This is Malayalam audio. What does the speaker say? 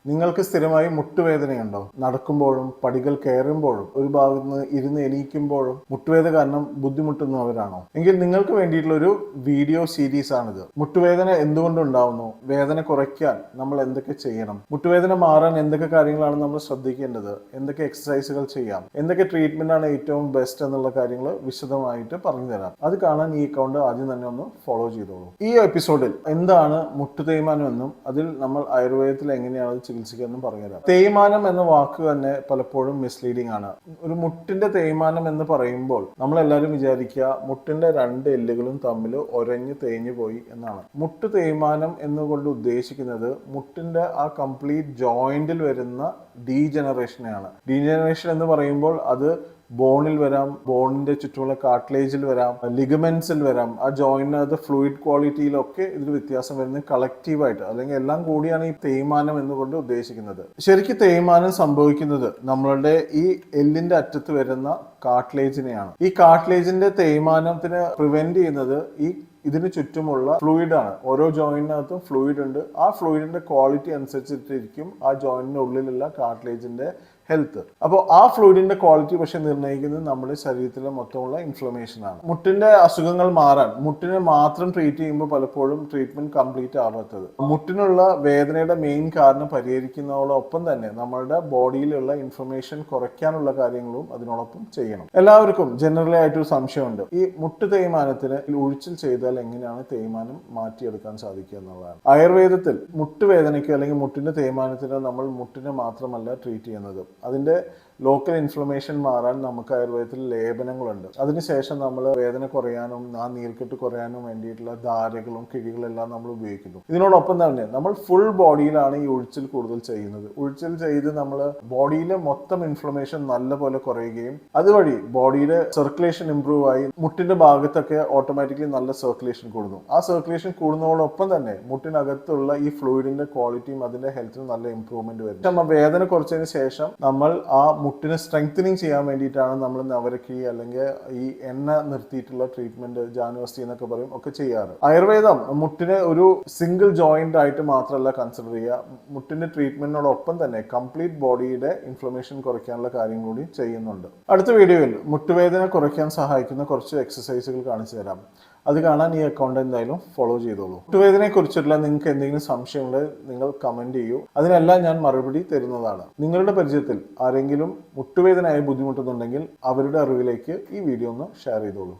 നിങ്ങൾക്ക് സ്ഥിരമായി മുട്ടുവേദനയുണ്ടോ? നടക്കുമ്പോഴും പടികൾ കയറുമ്പോഴും ഒരു ഭാഗത്ത് നിന്ന് ഇരുന്ന് എണീക്കുമ്പോഴും മുട്ടുവേദന കാരണം ബുദ്ധിമുട്ടുന്നവരാണോ? എങ്കിൽ നിങ്ങൾക്ക് വേണ്ടിയിട്ടുള്ള ഒരു വീഡിയോ സീരീസ് ആണിത്. മുട്ടുവേദന എന്തുകൊണ്ടുണ്ടാവുന്നു, വേദന കുറയ്ക്കാൻ നമ്മൾ എന്തൊക്കെ ചെയ്യണം, മുട്ടുവേദന മാറാൻ എന്തൊക്കെ കാര്യങ്ങളാണ് നമ്മൾ ശ്രദ്ധിക്കേണ്ടത്, എന്തൊക്കെ എക്സസൈസുകൾ ചെയ്യാം, എന്തൊക്കെ ട്രീറ്റ്മെന്റ് ആണ് ഏറ്റവും ബെസ്റ്റ് എന്നുള്ള കാര്യങ്ങൾ വിശദമായിട്ട് പറഞ്ഞു തരാം. അത് കാണാൻ ഈ അക്കൗണ്ട് ആദ്യം തന്നെ ഒന്ന് ഫോളോ ചെയ്തോളൂ. ഈ എപ്പിസോഡിൽ എന്താണ് മുട്ടു തേയ്മാനം എന്നും അതിൽ നമ്മൾ ആയുർവേദത്തിൽ എങ്ങനെയാണ് ചികിത്സിക്കാമെന്നും പറഞ്ഞുതരാം. തേയ്മാനം എന്ന വാക്ക് തന്നെ പലപ്പോഴും മിസ്ലീഡിംഗ് ആണ്. ഒരു മുട്ടിന്റെ തേയ്മാനം എന്ന് പറയുമ്പോൾ നമ്മളെല്ലാവരും വിചാരിക്കുക മുട്ടിന്റെ രണ്ട് എല്ലുകളും തമ്മിൽ ഒരഞ്ഞു തേഞ്ഞു പോയി എന്നാണ്. മുട്ട് തേയ്മാനം എന്നുകൊണ്ട് ഉദ്ദേശിക്കുന്നത് മുട്ടിന്റെ ആ കംപ്ലീറ്റ് ജോയിന്റിൽ വരുന്ന ഡീജനറേഷനെയാണ്. ഡീജനറേഷൻ എന്ന് പറയുമ്പോൾ അത് ബോണിൽ വരാം, ബോണിന്റെ ചുറ്റുമുള്ള കാർട്ടിലേജിൽ വരാം, ലിഗമെന്റ്സിൽ വരാം. ആ ജോയിന്റിനകത്ത് ഫ്ലൂയിഡ് ക്വാളിറ്റിയിലൊക്കെ ഇതിൽ വ്യത്യാസം വരുന്നത് കളക്റ്റീവായിട്ട് അല്ലെങ്കിൽ എല്ലാം കൂടിയാണ് ഈ തേയ്മാനം എന്നുകൊണ്ട് ഉദ്ദേശിക്കുന്നത്. ശരിക്കും തേയ്മാനം സംഭവിക്കുന്നത് നമ്മളുടെ ഈ എല്ലിന്റെ അറ്റത്ത് വരുന്ന കാർട്ടിലേജിനെയാണ്. ഈ കാർട്ടിലേജിന്റെ തേയ്മാനത്തിന് പ്രിവെന്റ് ചെയ്യുന്നത് ഇതിന് ചുറ്റുമുള്ള ഫ്ലൂയിഡ് ആണ്. ഓരോ ജോയിന്റിനകത്തും ഫ്ലൂയിഡ് ഉണ്ട്. ആ ഫ്ലൂയിഡിന്റെ ക്വാളിറ്റി അനുസരിച്ചിട്ടിരിക്കും ആ ജോയിന്റിന്റെ ഉള്ളിലുള്ള കാർട്ടിലേജിന്റെ ഹെൽത്ത്. അപ്പോൾ ആ ഫ്ലൂയിഡിന്റെ ക്വാളിറ്റി പക്ഷെ നിർണ്ണയിക്കുന്നത് നമ്മുടെ ശരീരത്തിലെ മൊത്തമുള്ള ഇൻഫ്ലമേഷൻ ആണ്. മുട്ടിന്റെ അസുഖങ്ങൾ മാറാൻ മുട്ടിനെ മാത്രം ട്രീറ്റ് ചെയ്യുമ്പോൾ പലപ്പോഴും ട്രീറ്റ്മെന്റ് കംപ്ലീറ്റ് ആവാത്തത്. മുട്ടിനുള്ള വേദനയുടെ മെയിൻ കാരണം പരിഹരിക്കുന്നതോടൊപ്പം തന്നെ നമ്മളുടെ ബോഡിയിലുള്ള ഇൻഫ്ലമേഷൻ കുറയ്ക്കാനുള്ള കാര്യങ്ങളും അതിനോടൊപ്പം ചെയ്യണം. എല്ലാവർക്കും ജനറലി ആയിട്ടൊരു സംശയമുണ്ട്, ഈ മുട്ട് തേയ്മാനത്തിന് ഉഴിച്ചിൽ ചെയ്താൽ എങ്ങനെയാണ് തേയ്മാനം മാറ്റിയെടുക്കാൻ സാധിക്കുക എന്നുള്ളതാണ്. ആയുർവേദത്തിൽ മുട്ടുവേദനയ്ക്ക് അല്ലെങ്കിൽ മുട്ടിന്റെ തേയ്മാനത്തിന് നമ്മൾ മുട്ടിനെ മാത്രമല്ല ട്രീറ്റ് ചെയ്യുന്നത്. അതിന്റെ ലോക്കൽ ഇൻഫ്ലമേഷൻ മാറാൻ നമുക്ക് ആയുർവേദത്തിൽ ലേപനങ്ങളുണ്ട്. അതിനുശേഷം നമ്മൾ വേദന കുറയാനും ആ നീർക്കെട്ട് കുറയാനും വേണ്ടിയിട്ടുള്ള ധാരകളും കിഴികളെല്ലാം നമ്മൾ ഉപയോഗിക്കുന്നു. ഇതിനോടൊപ്പം തന്നെ നമ്മൾ ഫുൾ ബോഡിയിലാണ് ഈ ഉഴിച്ചിൽ കൂടുതൽ ചെയ്യുന്നത്. ഉഴിച്ചിൽ ചെയ്ത് നമ്മൾ ബോഡിയിലെ മൊത്തം ഇൻഫ്ലമേഷൻ നല്ലപോലെ കുറയുകയും അതുവഴി ബോഡിയിലെ സർക്കുലേഷൻ ഇംപ്രൂവ് ആയി മുട്ടിന്റെ ഭാഗത്തൊക്കെ ഓട്ടോമാറ്റിക്കലി നല്ല സർക്കുലേഷൻ കൂടുന്നു. ആ സർക്കുലേഷൻ കൂടുന്നതോടൊപ്പം തന്നെ മുട്ടിനകത്തുള്ള ഈ ഫ്ലൂയിഡിന്റെ ക്വാളിറ്റിയും അതിന്റെ ഹെൽത്തിനും നല്ല ഇംപ്രൂവ്മെന്റ് വരും. വേദന കുറച്ചതിന് ശേഷം നമ്മൾ ആ മുട്ടിനെ സ്ട്രെങ്തനിങ് ചെയ്യാൻ വേണ്ടിയിട്ടാണ് നമ്മൾ നവരക്കിഴി അല്ലെങ്കിൽ ഈ എണ്ണ നിർത്തിയിട്ടുള്ള ട്രീറ്റ്മെന്റ്, ജാനുവസ്തി എന്നൊക്കെ പറയും, ഒക്കെ ചെയ്യാറ്. ആയുർവേദം മുട്ടിനെ ഒരു സിംഗിൾ ജോയിന്റ് ആയിട്ട് മാത്രമല്ല കൺസിഡർ ചെയ്യുക, മുട്ടിന്റെ ട്രീറ്റ്മെന്റിനോടൊപ്പം തന്നെ കംപ്ലീറ്റ് ബോഡിയുടെ ഇൻഫ്ലമേഷൻ കുറയ്ക്കാനുള്ള കാര്യം കൂടി ചെയ്യുന്നുണ്ട്. അടുത്ത വീഡിയോയിൽ മുട്ടുവേദന കുറയ്ക്കാൻ സഹായിക്കുന്ന കുറച്ച് എക്സസൈസുകൾ കാണിച്ചു തരാം. അത് കാണാൻ ഈ അക്കൗണ്ട് എന്തായാലും ഫോളോ ചെയ്തോളൂ. മുട്ടുവേദനയെ കുറിച്ചിട്ടുള്ള നിങ്ങൾക്ക് എന്തെങ്കിലും സംശയമുണ്ടെങ്കിൽ നിങ്ങൾ കമന്റ് ചെയ്യൂ. അതിനെല്ലാം ഞാൻ മറുപടി തരുന്നതാണ്. നിങ്ങളുടെ പരിചയത്തിൽ ആരെങ്കിലും മുട്ടുവേദനയായി ബുദ്ധിമുട്ടുന്നുണ്ടെങ്കിൽ അവരുടെ അറിവിലേക്ക് ഈ വീഡിയോ ഒന്ന് ഷെയർ ചെയ്തോളൂ.